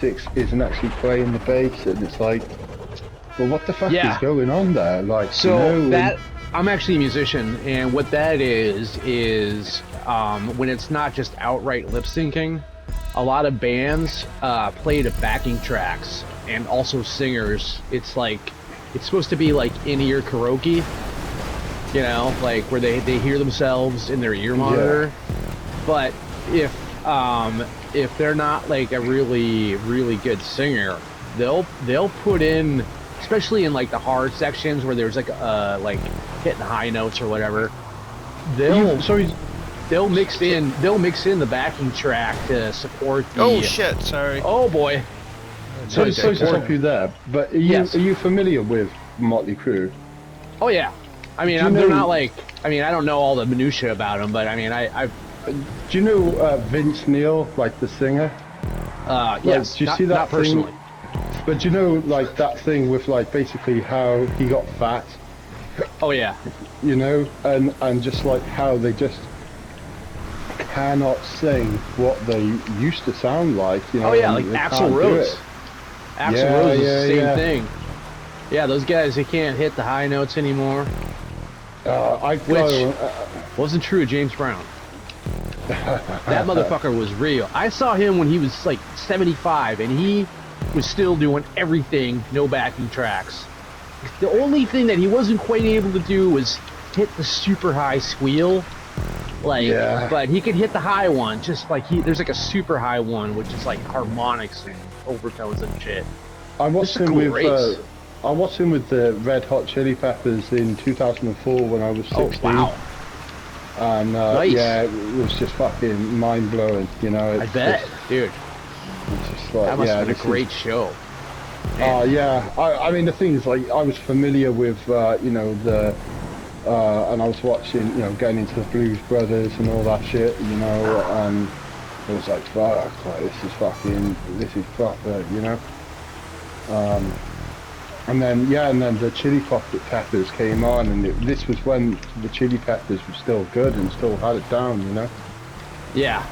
6 isn't actually playing the bass, and it's like, well, what the fuck is going on there? Like, so that I'm actually a musician, and what that is when it's not just outright lip syncing, a lot of bands play to backing tracks and also singers. It's like it's supposed to be like in-ear karaoke, you know, like where they hear themselves in their ear monitor. But if they're not like a really good singer, they'll put in, especially in like the hard sections where there's like hitting high notes or whatever, they'll mix in the backing track to support the... Oh shit, sorry. Oh boy. Sorry to stop you there, but are you familiar with Motley Crue? Oh yeah. I mean, they're not like, I mean, I don't know all the minutiae about them, but I mean, I've... Do you know Vince Neil, like the singer? Yes, do you see that not personally. Thing? But you know, like that thing with like basically how he got fat. Oh yeah. You know, and just like how they just cannot sing what they used to sound like. You know, oh yeah, like Axl Rose. Axl Rose is the same thing. Yeah, those guys, they can't hit the high notes anymore. Which wasn't true of James Brown. That motherfucker was real. I saw him when he was like 75, and he was still doing everything, no backing tracks. The only thing that he wasn't quite able to do was hit the super high squeal. But he could hit the high one, just like there's like a super high one, which is like harmonics and overtones and shit. I watched him with the Red Hot Chili Peppers in 2004 when I was 16. Oh, wow. And nice. Yeah, it was just fucking mind blowing, you know. I bet, dude. It's just like, that must have been a great show. Yeah. I mean, the thing is, like, I was familiar with, you know, and I was watching, you know, getting into the Blues Brothers and all that shit, you know, and it was like, fuck, like, this is proper, you know. And then the Chili Peppers came on, and this was when the Chili Peppers were still good and still had it down, you know. Yeah.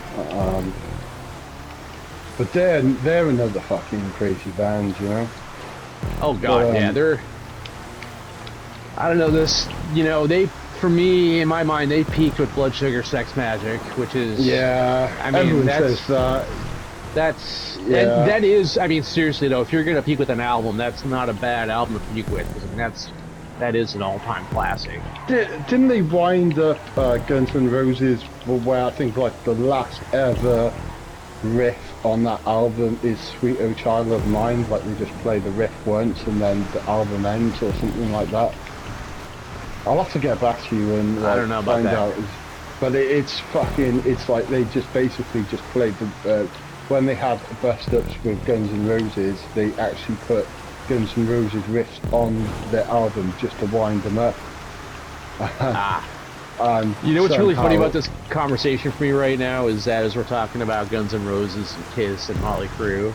But they're another fucking crazy band, you know. Oh god, yeah, they're... I don't know, this, you know, for me, in my mind, they peaked with Blood Sugar Sex Magic, which is... Yeah, I mean, everyone says that. That is, I mean, seriously though, if you're gonna peak with an album, that's not a bad album to peak with, because I mean, that is an all-time classic. Didn't they wind up Guns N' Roses where I think like the last ever riff on that album is Sweet O Child of Mine, like they just play the riff once and then the album ends or something like that. I'll have to get back to you and I don't know about find that. out. But it's like they just basically just played the... when they had bust-ups with Guns N' Roses, they actually put Guns N' Roses riffs on their album just to wind them up. You know what's really funny about this conversation for me right now is that as we're talking about Guns N' Roses and Kiss and Motley Crue,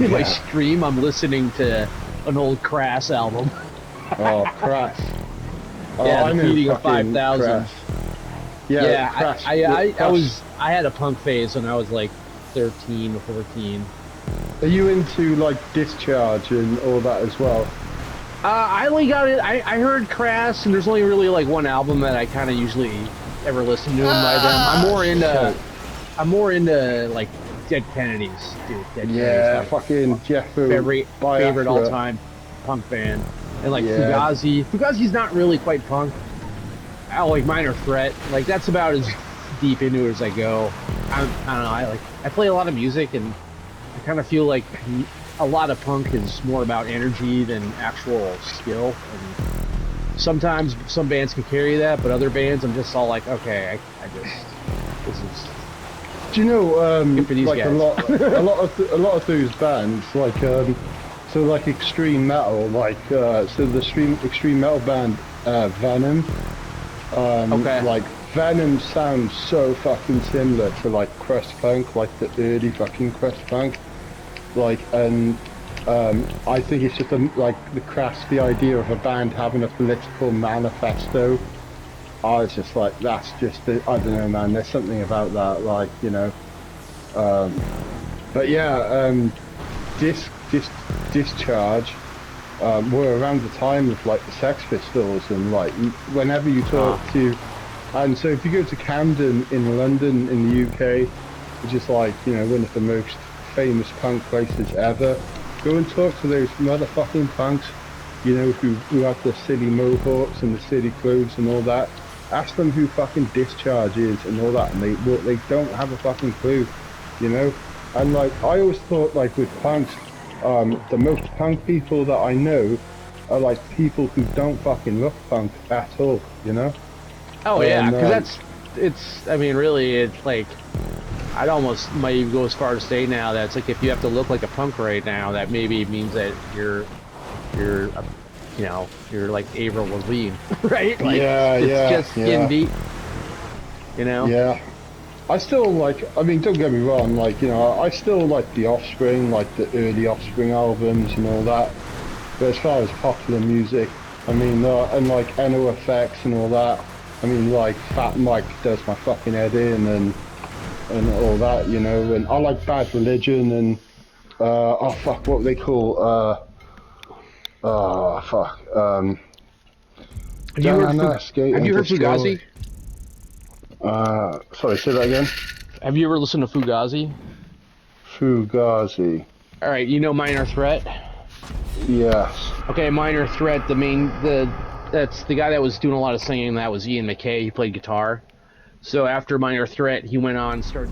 in my stream I'm listening to an old Crass album. Oh, Crass. Yeah, the Beating of 5,000. Yeah, Crass. I had a punk phase when I was like 13 or 14. Are you into like Discharge and all that as well? I only got it. I heard Crass, and there's only really like one album that I kind of usually ever listen to by them. I'm more into like Dead Kennedys, dude. Kennedys, fucking Jeff. Favorite all-time punk band, and like Fugazi. Fugazi's not really quite punk. I like Minor Threat. Like that's about as deep into it as I go. I don't know. I play a lot of music, and I kind of feel like a lot of punk is more about energy than actual skill. And sometimes some bands can carry that, but other bands, I'm just all like, okay, this is. Do you know, like guys. a lot of those bands, like, so like extreme metal, like, so the extreme metal band, Venom. Like Venom sounds so fucking similar to like crust punk, like the early fucking crust punk. Like, and I think it's just like the idea of a band having a political manifesto. I was just like, that's just I don't know, man. There's something about that, like, you know. But yeah, Discharge were around the time of like the Sex Pistols, and like whenever you talk to, and so if you go to Camden in London in the UK, which is like, you know, one of the most famous punk places ever, go and talk to those motherfucking punks, you know, who have the silly mohawks and the silly clothes and all that. Ask them who fucking Discharge is and all that, and they don't have a fucking clue, you know. And like I always thought, like with punks, the most punk people that I know are like people who don't fucking look punk at all, you know. Oh yeah, because I mean, really, it's like, I'd almost might even go as far to say now that it's like, if you have to look like a punk right now, that maybe means that you're you know, you're like Avril Lavigne, right? Like, it's just skin deep, you know? Yeah. I still like, I mean, don't get me wrong, like, you know, I still like the Offspring, like the early Offspring albums and all that. But as far as popular music, I mean, and like NOFX and all that, I mean, like Fat Mike does my fucking head in and all that, you know. And I like Bad Religion and, oh fuck, what they call, oh fuck, Have you heard Fugazi? Sorry, say that again. Have you ever listened to Fugazi? Fugazi. All right, you know Minor Threat? Yes. Okay, Minor Threat. That's the guy that was doing a lot of singing. That was Ian MacKaye. He played guitar. So after Minor Threat, he went on and started